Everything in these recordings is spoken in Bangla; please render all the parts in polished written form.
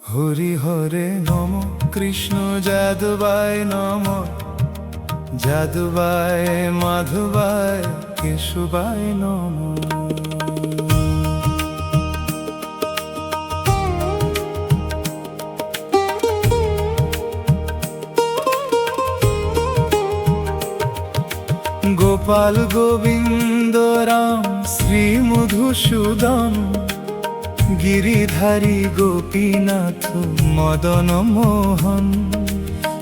হরি হরে নম, কৃষ্ণ যাদবায় নম, যাদবায় মাধবায় কেশবায় নম। গোপাল গোবিন্দ রাম শ্রী মধুসূদন, গিরিধারী গোপীনাথ মদন মোহন,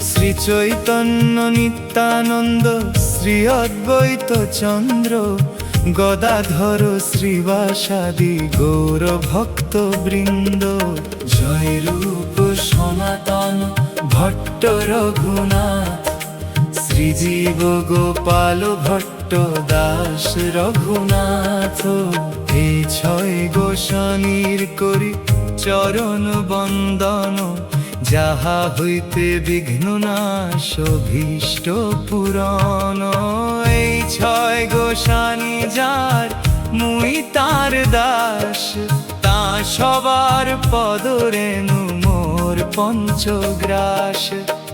শ্রী চৈতন্য নিত্যানন্দ শ্রী অদ্বৈত চন্দ্র, গদাধর শ্রীবাসাদি গৌর ভক্ত বৃন্দ। জয় রূপ সনাতন ভট্ট রঘুনাথ, শ্রীজীব গোপাল ভট্ট দাস রঘুনাথ। এই ছয় গোসানির করি চরণ বন্দন, যাহা হইতে বিঘ্ন নাশ ভীষ্ট পূরণ। এই ছয় গোসানি যার মুই তার দাস, তা সবার পদরেণু মোর পঞ্চগ্রাস।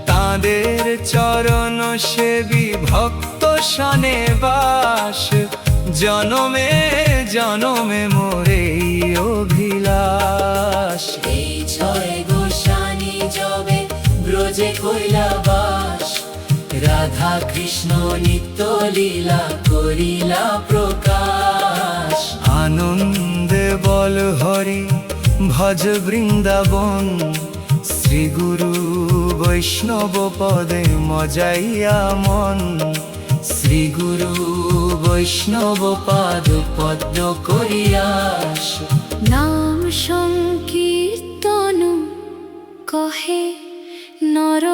তাদের চরণ সেবী ভক্ত সনে বাস, জনমে জনমে মোরে অভিলাষ। এই ছয় গোসানি যবে ব্রজে কইলা বাস, রাধা কৃষ্ণ নিত্য লীলা করিলা প্রকাশ। আনন্দে বল হরি ভজ বৃন্দাবন, শ্রী গুরু বৈষ্ণব পদে মজাইয়া মন। শ্রী গুরু বৈষ্ণব পাদ পদ্ম করিয়াস। নাম সংকীর্তন কহে নর